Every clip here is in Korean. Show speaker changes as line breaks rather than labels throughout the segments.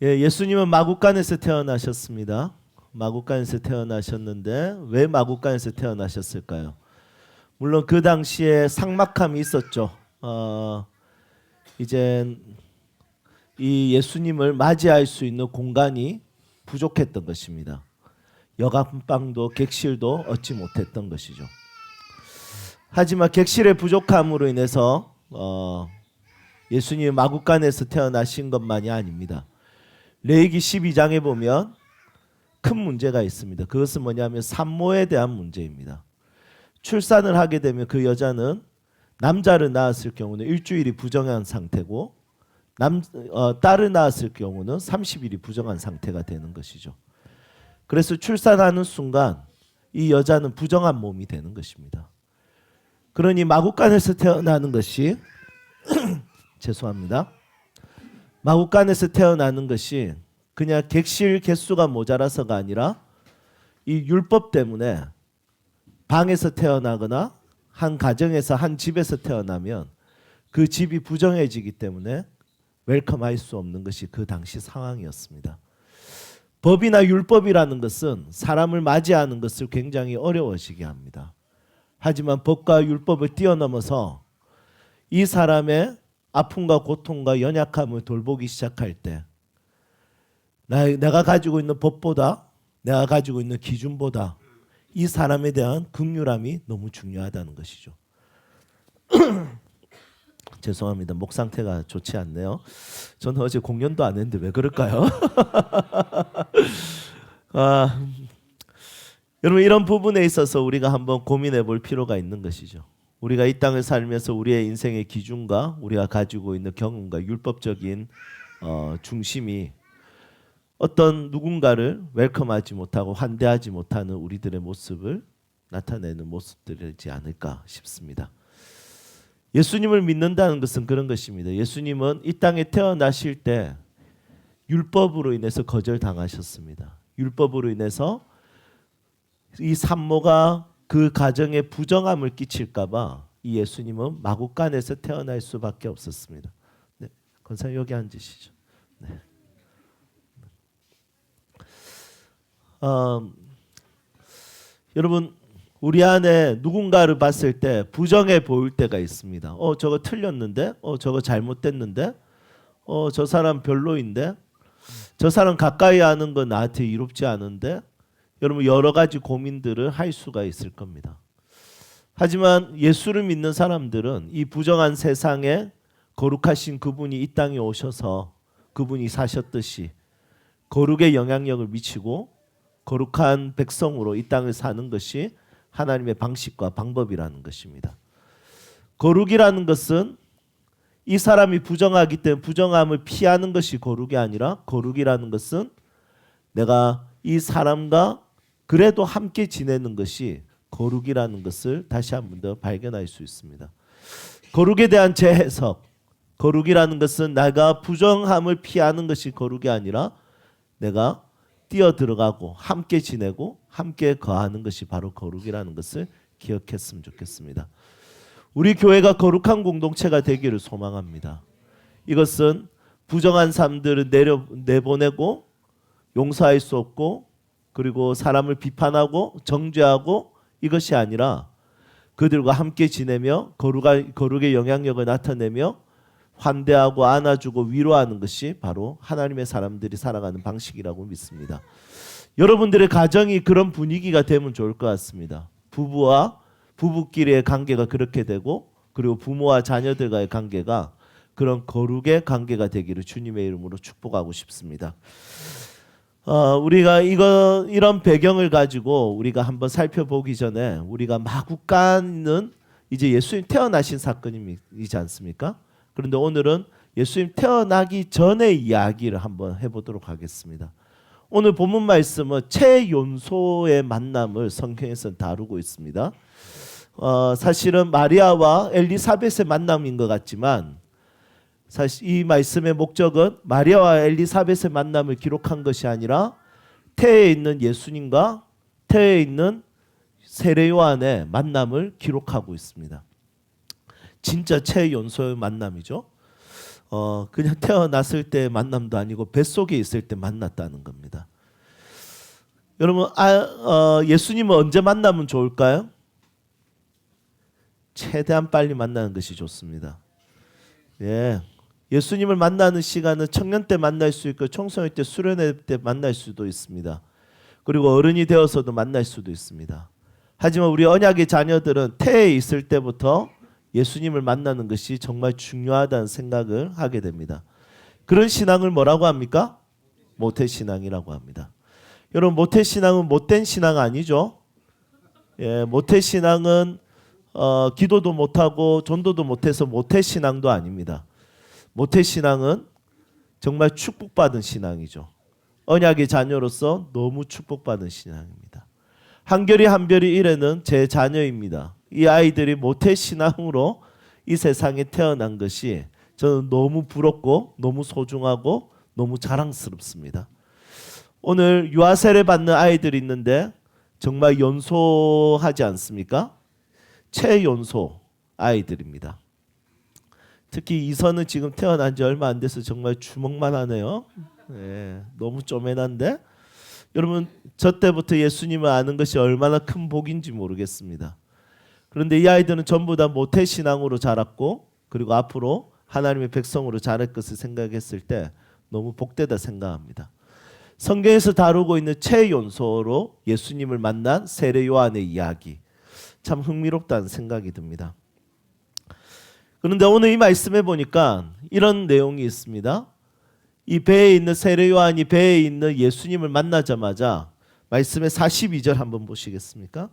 예수님은 마구간에서 태어나셨습니다. 마구간에서 태어나셨는데 왜 마구간에서 태어나셨을까요? 물론 그 당시에 삭막함이 있었죠. 이제 이 예수님을 맞이할 수 있는 공간이 부족했던 것입니다. 여간방도 객실도 얻지 못했던 것이죠. 하지만 객실의 부족함으로 인해서 예수님이 마구간에서 태어나신 것만이 아닙니다. 레위기 12장에 보면 큰 문제가 있습니다. 그것은 뭐냐면 산모에 대한 문제입니다. 출산을 하게 되면 그 여자는 남자를 낳았을 경우는 일주일이 부정한 상태고 딸을 낳았을 경우는 30일이 부정한 상태가 되는 것이죠. 그래서 출산하는 순간 이 여자는 부정한 몸이 되는 것입니다. 그러니 마구간에서 태어나는 것이 죄송합니다. 마구간에서 태어나는 것이 그냥 객실 개수가 모자라서가 아니라 이 율법 때문에 방에서 태어나거나 한 가정에서 한 집에서 태어나면 그 집이 부정해지기 때문에 웰컴할 수 없는 것이 그 당시 상황이었습니다. 법이나 율법이라는 것은 사람을 맞이하는 것을 굉장히 어려워지게 합니다. 하지만 법과 율법을 뛰어넘어서 이 사람의 아픔과 고통과 연약함을 돌보기 시작할 때 내가 가지고 있는 법보다 내가 가지고 있는 기준보다 이 사람에 대한 긍휼함이 너무 중요하다는 것이죠. 죄송합니다. 목 상태가 좋지 않네요. 저는 어제 공연도 안 했는데 왜 그럴까요? 여러분 이런 부분에 있어서 우리가 한번 고민해 볼 필요가 있는 것이죠. 우리가 이 땅을 살면서 우리의 인생의 기준과 우리가 가지고 있는 경험과 율법적인 중심이 어떤 누군가를 웰컴하지 못하고 환대하지 못하는 우리들의 모습을 나타내는 모습들이지 않을까 싶습니다. 예수님을 믿는다는 것은 그런 것입니다. 예수님은 이 땅에 태어나실 때 율법으로 인해서 거절당하셨습니다. 율법으로 인해서 이 산모가 그 가정에 부정함을 끼칠까 봐 이 예수님은 마구간에서 태어날 수밖에 없었습니다. 네, 권사님 여기 앉으시죠. 네. 여러분 우리 안에 누군가를 봤을 때 부정해 보일 때가 있습니다. 저거 틀렸는데, 저거 잘못됐는데, 저 사람 별로인데, 저 사람 가까이 하는 건 나한테 이롭지 않은데, 여러분 여러 가지 고민들을 할 수가 있을 겁니다. 하지만 예수를 믿는 사람들은 이 부정한 세상에 거룩하신 그분이 이 땅에 오셔서 그분이 사셨듯이 거룩의 영향력을 미치고 거룩한 백성으로 이 땅을 사는 것이 하나님의 방식과 방법이라는 것입니다. 거룩이라는 것은 이 사람이 부정하기 때문에 부정함을 피하는 것이 거룩이 아니라 거룩이라는 것은 내가 이 사람과 그래도 함께 지내는 것이 거룩이라는 것을 다시 한 번 더 발견할 수 있습니다. 거룩에 대한 재해석, 거룩이라는 것은 내가 부정함을 피하는 것이 거룩이 아니라 내가 뛰어들어가고 함께 지내고 함께 거하는 것이 바로 거룩이라는 것을 기억했으면 좋겠습니다. 우리 교회가 거룩한 공동체가 되기를 소망합니다. 이것은 부정한 사람들을 내보내고 용서할 수 없고 그리고 사람을 비판하고 정죄하고 이것이 아니라 그들과 함께 지내며 거룩의 영향력을 나타내며 환대하고 안아주고 위로하는 것이 바로 하나님의 사람들이 살아가는 방식이라고 믿습니다. 여러분들의 가정이 그런 분위기가 되면 좋을 것 같습니다. 부부와 부부끼리의 관계가 그렇게 되고 그리고 부모와 자녀들과의 관계가 그런 거룩의 관계가 되기를 주님의 이름으로 축복하고 싶습니다. 우리가 이런 배경을 가지고 우리가 한번 살펴보기 전에 우리가 마구간은 이제 예수님 태어나신 사건이지 않습니까? 그런데 오늘은 예수님 태어나기 전의 이야기를 한번 해보도록 하겠습니다. 오늘 본문 말씀은 최연소의 만남을 성경에서 다루고 있습니다. 사실은 마리아와 엘리사벳의 만남인 것 같지만 사실 이 말씀의 목적은 마리아와 엘리사벳의 만남을 기록한 것이 아니라 태에 있는 예수님과 태에 있는 세례 요한의 만남을 기록하고 있습니다. 진짜 최연소의 만남이죠. 그냥 태어났을 때 만남도 아니고 뱃속에 있을 때 만났다는 겁니다. 여러분, 예수님은 언제 만나면 좋을까요? 최대한 빨리 만나는 것이 좋습니다. 예. 예수님을 만나는 시간은 청년 때 만날 수 있고 청소년 때 수련회 때 만날 수도 있습니다. 그리고 어른이 되어서도 만날 수도 있습니다. 하지만 우리 언약의 자녀들은 태에 있을 때부터 예수님을 만나는 것이 정말 중요하다는 생각을 하게 됩니다. 그런 신앙을 뭐라고 합니까? 모태신앙이라고 합니다. 여러분, 모태신앙은 못된 신앙 아니죠? 예, 모태신앙은 기도도 못하고 전도도 못해서 모태신앙도 아닙니다. 모태신앙은 정말 축복받은 신앙이죠. 언약의 자녀로서 너무 축복받은 신앙입니다. 한결이 한별이 이래는 제 자녀입니다. 이 아이들이 모태신앙으로 이 세상에 태어난 것이 저는 너무 부럽고 너무 소중하고 너무 자랑스럽습니다. 오늘 유아 세례 받는 아이들이 있는데 정말 연소하지 않습니까? 최연소 아이들입니다. 특히 이선은 지금 태어난 지 얼마 안 돼서 정말 주먹만 하네요. 네, 너무 쪼매난데 여러분, 저 때부터 예수님을 아는 것이 얼마나 큰 복인지 모르겠습니다. 그런데 이 아이들은 전부 다 모태신앙으로 자랐고 그리고 앞으로 하나님의 백성으로 자랄 것을 생각했을 때 너무 복되다 생각합니다. 성경에서 다루고 있는 최연소로 예수님을 만난 세례 요한의 이야기, 참 흥미롭다는 생각이 듭니다. 그런데 오늘 이 말씀에 보니까 이런 내용이 있습니다. 이 배에 있는 세례 요한이 배에 있는 예수님을 만나자마자 말씀의 42절 한번 보시겠습니까?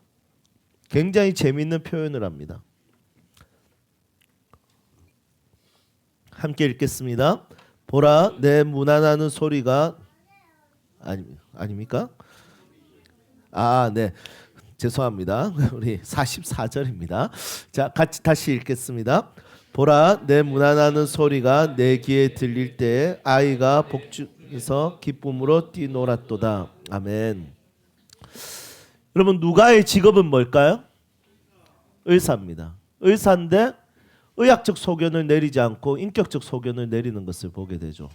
굉장히 재미있는 표현을 합니다. 함께 읽겠습니다. 보라, 내 문안하는 소리가 아닙니까? 네. 죄송합니다. 우리 44절입니다. 자, 같이 다시 읽겠습니다. 보라, 내 문안하는 소리가 내 귀에 들릴 때에 아이가 복중에서 기쁨으로 뛰놀았도다. 아멘. 여러분, 누가의 직업은 뭘까요? 의사입니다. 의사인데 의학적 소견을 내리지 않고 인격적 소견을 내리는 것을 보게 되죠.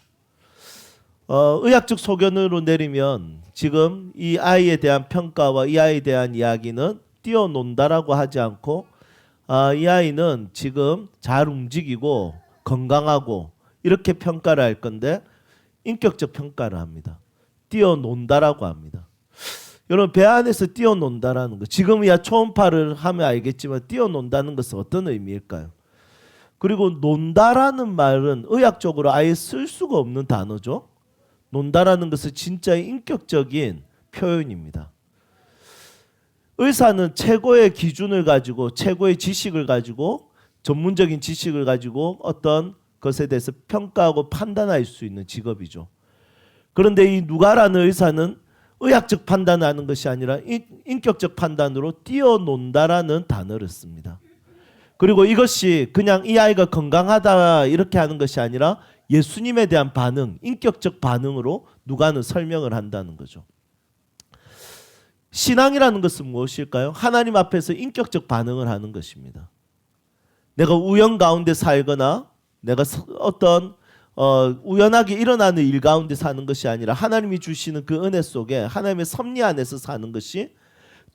의학적 소견으로 내리면 지금 이 아이에 대한 평가와 이 아이에 대한 이야기는 뛰어논다라고 하지 않고 이 아이는 지금 잘 움직이고 건강하고 이렇게 평가를 할 건데 인격적 평가를 합니다. 뛰어논다라고 합니다. 여러분, 배 안에서 뛰어논다라는 거, 지금이야 초음파를 하면 알겠지만 뛰어논다는 것은 어떤 의미일까요? 그리고 논다라는 말은 의학적으로 아예 쓸 수가 없는 단어죠. 논다라는 것은 진짜 인격적인 표현입니다. 의사는 최고의 기준을 가지고 최고의 지식을 가지고 전문적인 지식을 가지고 어떤 것에 대해서 평가하고 판단할 수 있는 직업이죠. 그런데 이 누가라는 의사는 의학적 판단을 하는 것이 아니라 인격적 판단으로 뛰어논다라는 단어를 씁니다. 그리고 이것이 그냥 이 아이가 건강하다 이렇게 하는 것이 아니라 예수님에 대한 반응, 인격적 반응으로 누가는 설명을 한다는 거죠. 신앙이라는 것은 무엇일까요? 하나님 앞에서 인격적 반응을 하는 것입니다. 내가 우연 가운데 살거나 내가 어떤 우연하게 일어나는 일 가운데 사는 것이 아니라 하나님이 주시는 그 은혜 속에 하나님의 섭리 안에서 사는 것이,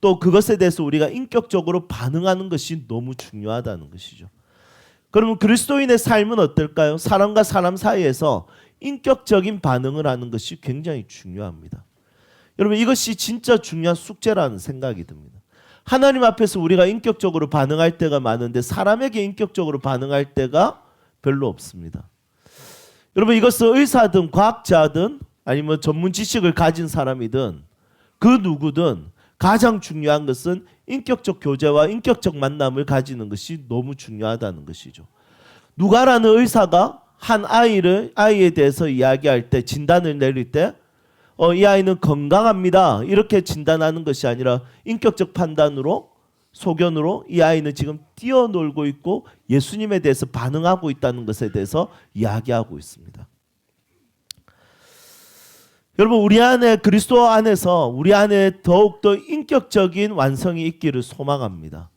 또 그것에 대해서 우리가 인격적으로 반응하는 것이 너무 중요하다는 것이죠. 그러면 그리스도인의 삶은 어떨까요? 사람과 사람 사이에서 인격적인 반응을 하는 것이 굉장히 중요합니다. 여러분, 이것이 진짜 중요한 숙제라는 생각이 듭니다. 하나님 앞에서 우리가 인격적으로 반응할 때가 많은데 사람에게 인격적으로 반응할 때가 별로 없습니다. 여러분, 이것은 의사든 과학자든 아니면 전문 지식을 가진 사람이든 그 누구든 가장 중요한 것은 인격적 교제와 인격적 만남을 가지는 것이 너무 중요하다는 것이죠. 누가라는 의사가 한 아이에 대해서 이야기할 때, 진단을 내릴 때 이 아이는 건강합니다 이렇게 진단하는 것이 아니라 인격적 판단으로, 소견으로 이 아이는 지금 뛰어놀고 있고 예수님에 대해서 반응하고 있다는 것에 대해서 이야기하고 있습니다. 여러분, 우리 안에, 그리스도 안에서 우리 안에 더욱더 인격적인 완성이 있기를 소망합니다.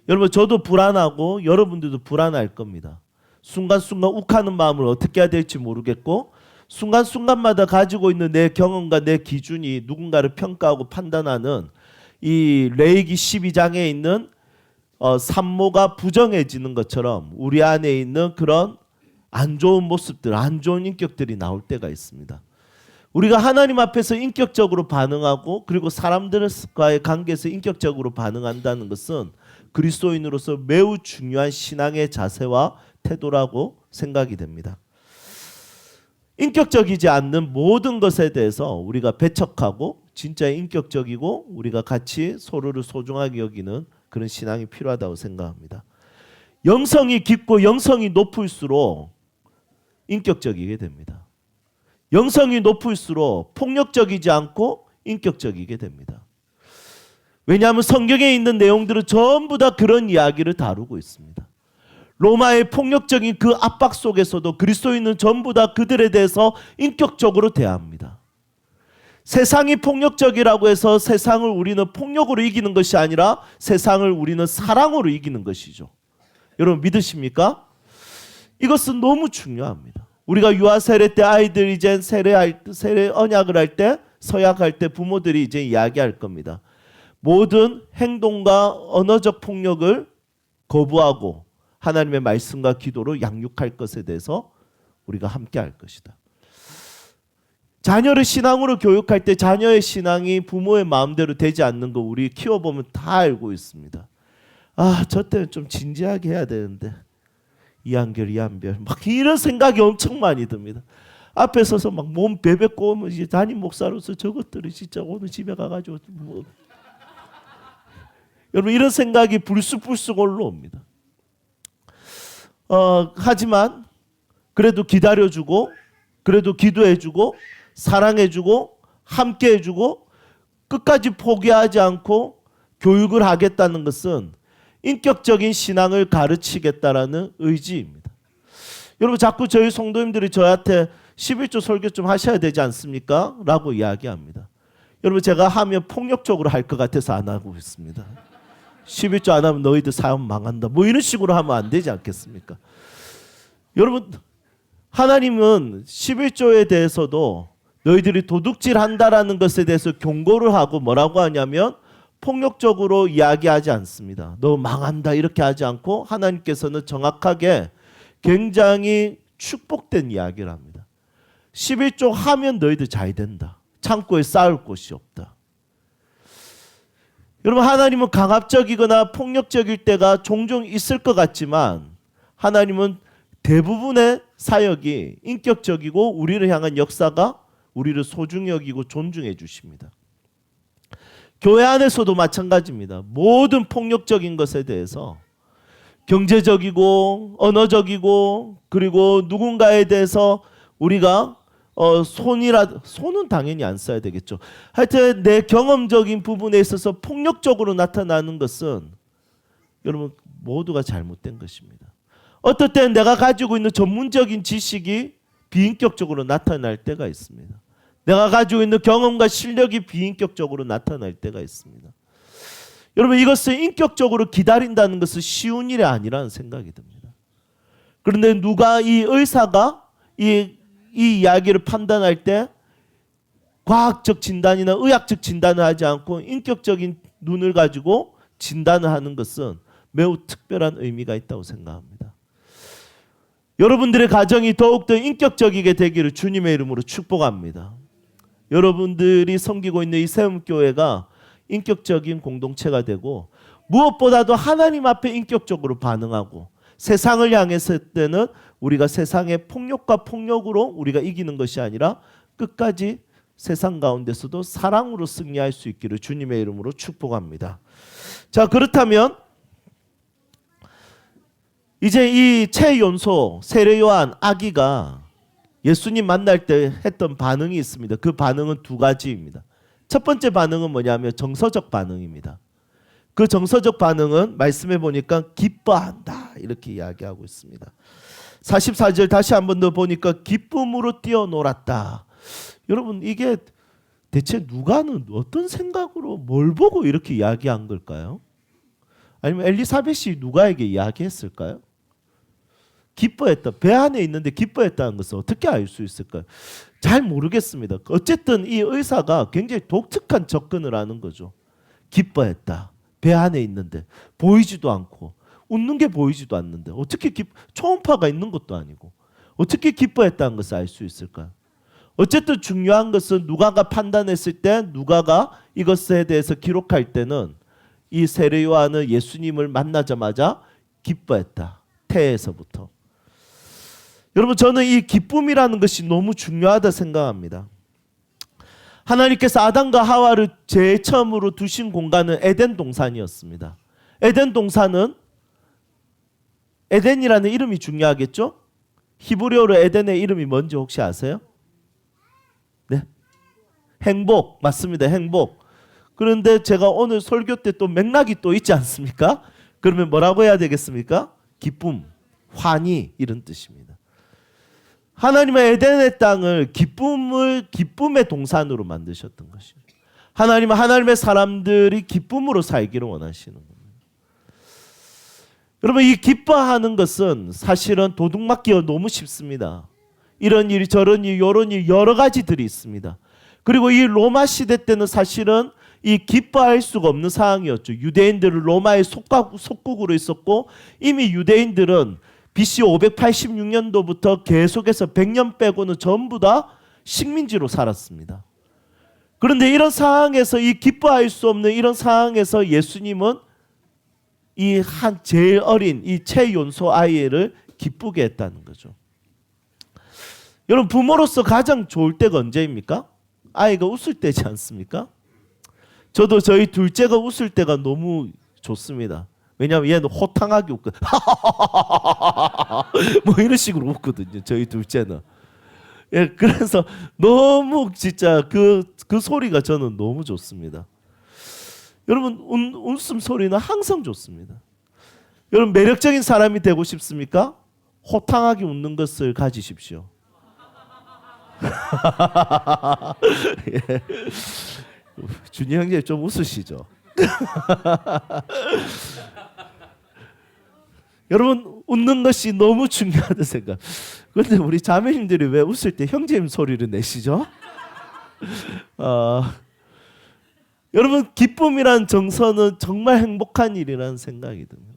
여러분, 저도 불안하고 여러분들도 불안할 겁니다. 순간순간 욱하는 마음을 어떻게 해야 될지 모르겠고 순간순간마다 가지고 있는 내 경험과 내 기준이 누군가를 평가하고 판단하는 이 레위기 12장에 있는 산모가 부정해지는 것처럼 우리 안에 있는 그런 안 좋은 모습들, 안 좋은 인격들이 나올 때가 있습니다. 우리가 하나님 앞에서 인격적으로 반응하고 그리고 사람들과의 관계에서 인격적으로 반응한다는 것은 그리스도인으로서 매우 중요한 신앙의 자세와 태도라고 생각이 됩니다. 인격적이지 않는 모든 것에 대해서 우리가 배척하고 진짜 인격적이고 우리가 같이 서로를 소중하게 여기는 그런 신앙이 필요하다고 생각합니다. 영성이 깊고 영성이 높을수록 인격적이게 됩니다. 영성이 높을수록 폭력적이지 않고 인격적이게 됩니다. 왜냐하면 성경에 있는 내용들은 전부 다 그런 이야기를 다루고 있습니다. 로마의 폭력적인 그 압박 속에서도 그리스도인은 전부 다 그들에 대해서 인격적으로 대합니다. 세상이 폭력적이라고 해서 세상을 우리는 폭력으로 이기는 것이 아니라 세상을 우리는 사랑으로 이기는 것이죠. 여러분 믿으십니까? 이것은 너무 중요합니다. 우리가 유아 세례 때 아이들 이제 세례 언약을 할 때 서약할 때 부모들이 이제 이야기할 겁니다. 모든 행동과 언어적 폭력을 거부하고 하나님의 말씀과 기도로 양육할 것에 대해서 우리가 함께 할 것이다. 자녀를 신앙으로 교육할 때 자녀의 신앙이 부모의 마음대로 되지 않는 거 우리 키워보면 다 알고 있습니다. 아, 저 때는 좀 진지하게 해야 되는데 이한결 막 이런 생각이 엄청 많이 듭니다. 앞에 서서 막 몸 베베 꼬면 이제 담임 목사로서 저것들이 진짜 오늘 집에 가가지고 뭐 여러분 이런 생각이 불쑥불쑥 올라옵니다. 하지만 그래도 기다려주고 그래도 기도해주고 사랑해주고 함께해주고 끝까지 포기하지 않고 교육을 하겠다는 것은 인격적인 신앙을 가르치겠다라는 의지입니다. 여러분 자꾸 저희 성도님들이 저한테 11조 설교 좀 하셔야 되지 않습니까? 라고 이야기합니다. 여러분 제가 하면 폭력적으로 할 것 같아서 안 하고 있습니다. 11조 안 하면 너희들 사업 망한다. 뭐 이런 식으로 하면 안 되지 않겠습니까? 여러분 하나님은 11조에 대해서도 너희들이 도둑질한다라는 것에 대해서 경고를 하고 뭐라고 하냐면 폭력적으로 이야기하지 않습니다. 너 망한다 이렇게 하지 않고 하나님께서는 정확하게 굉장히 축복된 이야기를 합니다. 11조 하면 너희들 잘 된다. 창고에 쌓을 곳이 없다. 여러분 하나님은 강압적이거나 폭력적일 때가 종종 있을 것 같지만 하나님은 대부분의 사역이 인격적이고 우리를 향한 역사가 우리를 소중히 여기고 존중해 주십니다. 교회 안에서도 마찬가지입니다. 모든 폭력적인 것에 대해서 경제적이고 언어적이고 그리고 누군가에 대해서 우리가 손은 당연히 안 써야 되겠죠. 하여튼 내 경험적인 부분에 있어서 폭력적으로 나타나는 것은 여러분 모두가 잘못된 것입니다. 어떨 때는 내가 가지고 있는 전문적인 지식이 비인격적으로 나타날 때가 있습니다. 내가 가지고 있는 경험과 실력이 비인격적으로 나타날 때가 있습니다. 여러분 이것을 인격적으로 기다린다는 것은 쉬운 일이 아니라는 생각이 듭니다. 그런데 누가 이 의사가 이 이야기를 판단할 때 과학적 진단이나 의학적 진단을 하지 않고 인격적인 눈을 가지고 진단을 하는 것은 매우 특별한 의미가 있다고 생각합니다. 여러분들의 가정이 더욱더 인격적이게 되기를 주님의 이름으로 축복합니다. 여러분들이 섬기고 있는 이 세움교회가 인격적인 공동체가 되고 무엇보다도 하나님 앞에 인격적으로 반응하고 세상을 향했을 때는 우리가 세상의 폭력과 폭력으로 우리가 이기는 것이 아니라 끝까지 세상 가운데서도 사랑으로 승리할 수 있기를 주님의 이름으로 축복합니다. 자, 그렇다면 이제 이 최연소 세례요한 아기가 예수님 만날 때 했던 반응이 있습니다. 그 반응은 두 가지입니다. 첫 번째 반응은 뭐냐면 정서적 반응입니다. 그 정서적 반응은 말씀해 보니까 기뻐한다 이렇게 이야기하고 있습니다. 44절 다시 한 번 더 보니까 기쁨으로 뛰어놀았다. 여러분 이게 대체 누가는 어떤 생각으로 뭘 보고 이렇게 이야기한 걸까요? 아니면 엘리사벳이 누가에게 이야기했을까요? 기뻐했다. 배 안에 있는데 기뻐했다는 것을 어떻게 알 수 있을까요? 잘 모르겠습니다. 어쨌든 이 의사가 굉장히 독특한 접근을 하는 거죠. 기뻐했다. 배 안에 있는데 보이지도 않고 웃는 게 보이지도 않는데 어떻게 초음파가 있는 것도 아니고 어떻게 기뻐했다는 것을 알 수 있을까요? 어쨌든 중요한 것은 누가가 판단했을 때 누가가 이것에 대해서 기록할 때는 이 세례 요한은 예수님을 만나자마자 기뻐했다. 태에서부터. 여러분 저는 이 기쁨이라는 것이 너무 중요하다 생각합니다. 하나님께서 아담과 하와를 제일 처음으로 두신 공간은 에덴 동산이었습니다. 에덴 동산은 에덴이라는 이름이 중요하겠죠? 히브리어로 에덴의 이름이 뭔지 혹시 아세요? 네, 행복. 맞습니다. 행복. 그런데 제가 오늘 설교 때 또 맥락이 또 있지 않습니까? 그러면 뭐라고 해야 되겠습니까? 기쁨, 환희 이런 뜻입니다. 하나님은 에덴의 땅을 기쁨의 동산으로 만드셨던 것입니다. 하나님은 하나님의 사람들이 기쁨으로 살기를 원하시는 겁니다. 여러분 이 기뻐하는 것은 사실은 도둑맞기가 너무 쉽습니다. 이런 일 저런 일 이런 일 여러 가지들이 있습니다. 그리고 이 로마 시대 때는 사실은 이 기뻐할 수가 없는 상황이었죠. 유대인들은 로마의 속국으로 있었고 이미 유대인들은 BC 586년도부터 계속해서 100년 빼고는 전부 다 식민지로 살았습니다. 그런데 이런 상황에서 이 기뻐할 수 없는 이런 상황에서 예수님은 이 한 제일 어린 이 최연소 아이를 기쁘게 했다는 거죠. 여러분 부모로서 가장 좋을 때가 언제입니까? 아이가 웃을 때지 않습니까? 저도 저희 둘째가 웃을 때가 너무 좋습니다. 왜냐하면 얘는 호탕하게 웃거든. 뭐 이런 식으로 웃거든요. 저희 둘째는. 예, 그래서 너무 진짜 그 소리가 저는 너무 좋습니다. 여러분 웃음 소리는 항상 좋습니다. 여러분 매력적인 사람이 되고 싶습니까? 호탕하게 웃는 것을 가지십시오. 예. 준이 형제 좀 웃으시죠. 여러분 웃는 것이 너무 중요하다 생각. 그런데 우리 자매님들이 왜 웃을 때 형제님 소리를 내시죠? 여러분 기쁨이란 정서는 정말 행복한 일이라는 생각이 듭니다.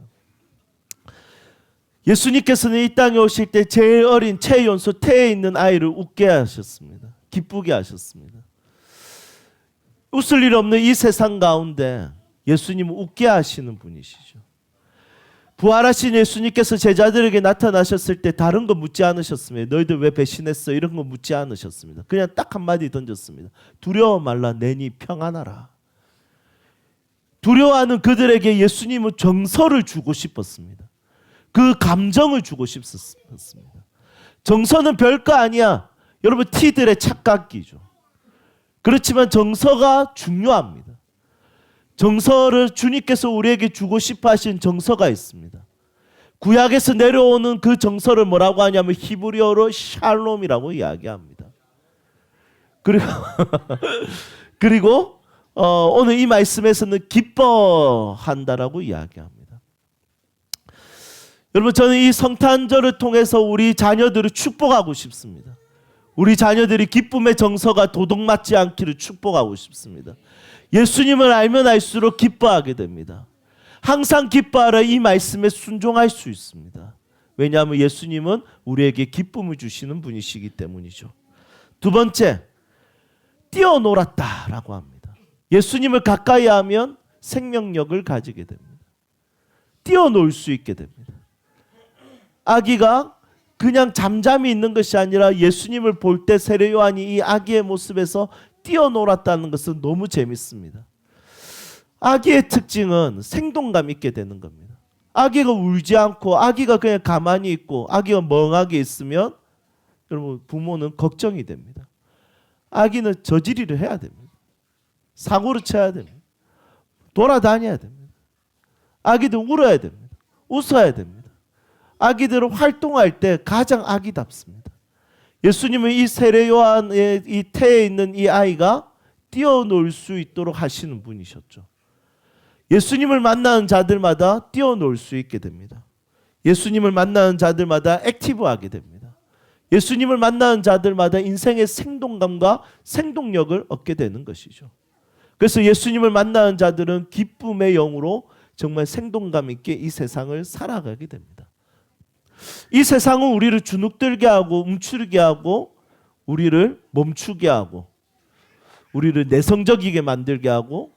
예수님께서는 이 땅에 오실 때 제일 어린 최연소 태에 있는 아이를 웃게 하셨습니다. 기쁘게 하셨습니다. 웃을 일 없는 이 세상 가운데 예수님은 웃게 하시는 분이시죠. 부활하신 예수님께서 제자들에게 나타나셨을 때 다른 거 묻지 않으셨습니다. 너희들 왜 배신했어? 이런 거 묻지 않으셨습니다. 그냥 딱 한마디 던졌습니다. 두려워 말라 내니 평안하라. 두려워하는 그들에게 예수님은 정서를 주고 싶었습니다. 그 감정을 주고 싶었습니다. 정서는 별거 아니야. 여러분 티들의 착각이죠. 그렇지만 정서가 중요합니다. 정서를 주님께서 우리에게 주고 싶어 하신 정서가 있습니다. 구약에서 내려오는 그 정서를 뭐라고 하냐면 히브리어로 샬롬이라고 이야기합니다. 그리고 오늘 이 말씀에서는 기뻐한다라고 이야기합니다. 여러분 저는 이 성탄절을 통해서 우리 자녀들을 축복하고 싶습니다. 우리 자녀들이 기쁨의 정서가 도둑맞지 않기를 축복하고 싶습니다. 예수님을 알면 알수록 기뻐하게 됩니다. 항상 기뻐하라 이 말씀에 순종할 수 있습니다. 왜냐하면 예수님은 우리에게 기쁨을 주시는 분이시기 때문이죠. 두 번째, 뛰어놀았다라고 합니다. 예수님을 가까이 하면 생명력을 가지게 됩니다. 뛰어놀 수 있게 됩니다. 아기가 그냥 잠잠히 있는 것이 아니라 예수님을 볼 때 세례 요한이 이 아기의 모습에서 뛰어놀았다는 것은 너무 재밌습니다. 아기의 특징은 생동감 있게 되는 겁니다. 아기가 울지 않고 아기가 그냥 가만히 있고 아기가 멍하게 있으면 여러분 부모는 걱정이 됩니다. 아기는 저지리를 해야 됩니다. 사고를 쳐야 됩니다. 돌아다녀야 됩니다. 아기들 울어야 됩니다. 웃어야 됩니다. 아기들은 활동할 때 가장 아기답습니다. 예수님은 이 세례 요한의 이 태에 있는 이 아이가 뛰어놀 수 있도록 하시는 분이셨죠. 예수님을 만나는 자들마다 뛰어놀 수 있게 됩니다. 예수님을 만나는 자들마다 액티브하게 됩니다. 예수님을 만나는 자들마다 인생의 생동감과 생동력을 얻게 되는 것이죠. 그래서 예수님을 만나는 자들은 기쁨의 영으로 정말 생동감 있게 이 세상을 살아가게 됩니다. 이 세상은 우리를 주눅들게 하고 움츠리게 하고 우리를 멈추게 하고 우리를 내성적이게 만들게 하고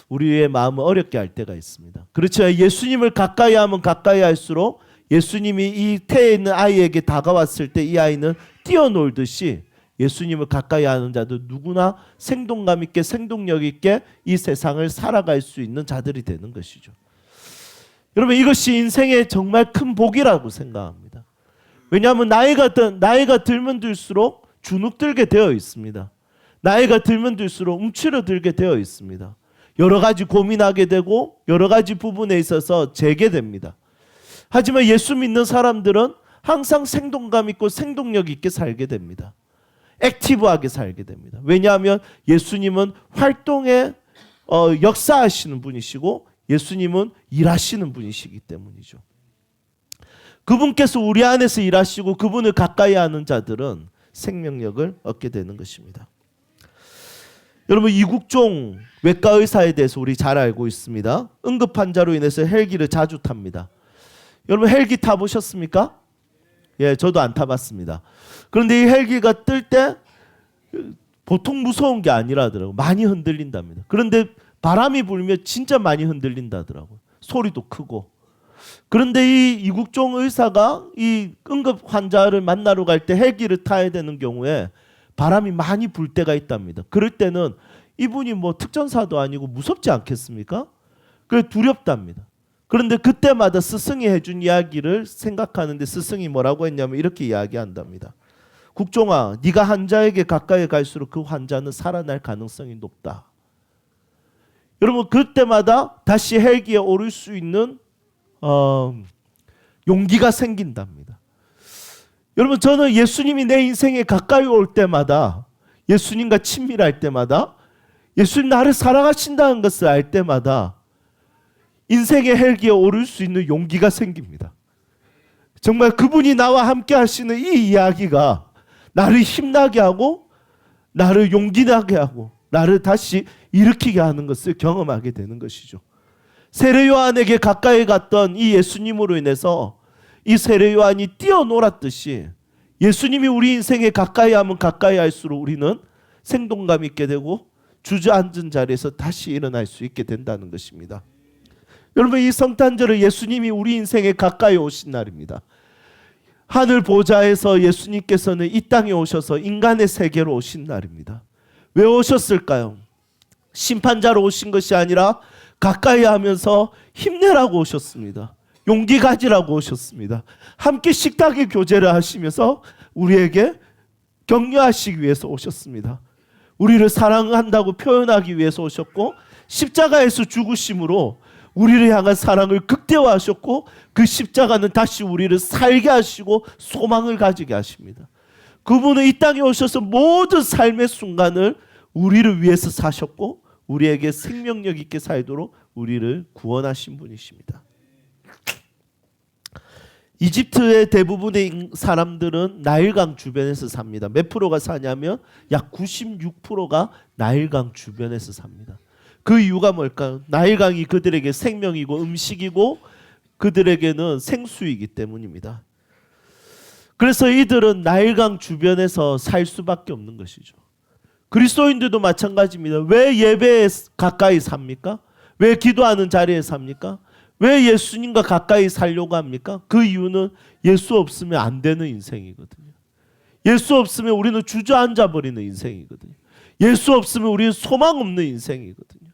우리의 마음을 어렵게 할 때가 있습니다. 그렇죠. 예수님을 가까이 하면 가까이 할수록 예수님이 이 태에 있는 아이에게 다가왔을 때 이 아이는 뛰어놀듯이 예수님을 가까이 하는 자들 누구나 생동감 있게 생동력 있게 이 세상을 살아갈 수 있는 자들이 되는 것이죠. 여러분 이것이 인생의 정말 큰 복이라고 생각합니다. 왜냐하면 나이가 들면 들수록 주눅들게 되어 있습니다. 나이가 들면 들수록 움츠러들게 되어 있습니다. 여러 가지 고민하게 되고 여러 가지 부분에 있어서 재게 됩니다. 하지만 예수 믿는 사람들은 항상 생동감 있고 생동력 있게 살게 됩니다. 액티브하게 살게 됩니다. 왜냐하면 예수님은 활동에 역사하시는 분이시고 예수님은 일하시는 분이시기 때문이죠. 그분께서 우리 안에서 일하시고 그분을 가까이 하는 자들은 생명력을 얻게 되는 것입니다. 여러분 이국종 외과의사에 대해서 우리 잘 알고 있습니다. 응급환자로 인해서 헬기를 자주 탑니다. 여러분 헬기 타보셨습니까? 예, 저도 안 타봤습니다. 그런데 이 헬기가 뜰 때 보통 무서운 게 아니라더라고요. 많이 흔들린답니다. 그런데 바람이 불면 진짜 많이 흔들린다더라고요. 소리도 크고. 그런데 이 이국종 의사가 이 응급 환자를 만나러 갈 때 헬기를 타야 되는 경우에 바람이 많이 불 때가 있답니다. 그럴 때는 이분이 뭐 특전사도 아니고 무섭지 않겠습니까? 그래 두렵답니다. 그런데 그때마다 스승이 해준 이야기를 생각하는데 스승이 뭐라고 했냐면 이렇게 이야기한답니다. 국종아, 네가 환자에게 가까이 갈수록 그 환자는 살아날 가능성이 높다. 여러분 그때마다 다시 헬기에 오를 수 있는 용기가 생긴답니다. 여러분 저는 예수님이 내 인생에 가까이 올 때마다 예수님과 친밀할 때마다 예수님 나를 사랑하신다는 것을 알 때마다 인생의 헬기에 오를 수 있는 용기가 생깁니다. 정말 그분이 나와 함께 하시는 이 이야기가 나를 힘나게 하고 나를 용기 나게 하고 나를 다시 일으키게 하는 것을 경험하게 되는 것이죠. 세례 요한에게 가까이 갔던 이 예수님으로 인해서 이 세례 요한이 뛰어놀았듯이 예수님이 우리 인생에 가까이 하면 가까이 할수록 우리는 생동감 있게 되고 주저앉은 자리에서 다시 일어날 수 있게 된다는 것입니다. 여러분 이 성탄절은 예수님이 우리 인생에 가까이 오신 날입니다. 하늘 보좌에서 예수님께서는 이 땅에 오셔서 인간의 세계로 오신 날입니다. 왜 오셨을까요? 심판자로 오신 것이 아니라 가까이 하면서 힘내라고 오셨습니다. 용기 가지라고 오셨습니다. 함께 식탁의 교제를 하시면서 우리에게 격려하시기 위해서 오셨습니다. 우리를 사랑한다고 표현하기 위해서 오셨고 십자가에서 죽으심으로 우리를 향한 사랑을 극대화하셨고 그 십자가는 다시 우리를 살게 하시고 소망을 가지게 하십니다. 그분은 이 땅에 오셔서 모든 삶의 순간을 우리를 위해서 사셨고 우리에게 생명력 있게 살도록 우리를 구원하신 분이십니다. 이집트의 대부분의 사람들은 나일강 주변에서 삽니다. 몇 프로가 사냐면 약 96%가 나일강 주변에서 삽니다. 그 이유가 뭘까요? 나일강이 그들에게 생명이고 음식이고 그들에게는 생수이기 때문입니다. 그래서 이들은 나일강 주변에서 살 수밖에 없는 것이죠. 그리스도인들도 마찬가지입니다. 왜 예배에 가까이 삽니까? 왜 기도하는 자리에 삽니까? 왜 예수님과 가까이 살려고 합니까? 그 이유는 예수 없으면 안 되는 인생이거든요. 예수 없으면 우리는 주저앉아 버리는 인생이거든요. 예수 없으면 우리는 소망 없는 인생이거든요.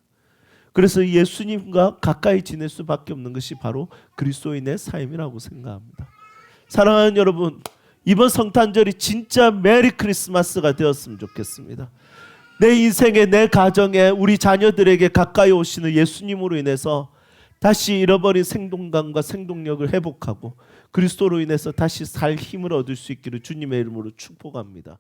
그래서 예수님과 가까이 지낼 수밖에 없는 것이 바로 그리스도인의 삶이라고 생각합니다. 사랑하는 여러분, 이번 성탄절이 진짜 메리 크리스마스가 되었으면 좋겠습니다. 내 인생에 내 가정에 우리 자녀들에게 가까이 오시는 예수님으로 인해서 다시 잃어버린 생동감과 생동력을 회복하고 그리스도로 인해서 다시 살 힘을 얻을 수 있기를 주님의 이름으로 축복합니다.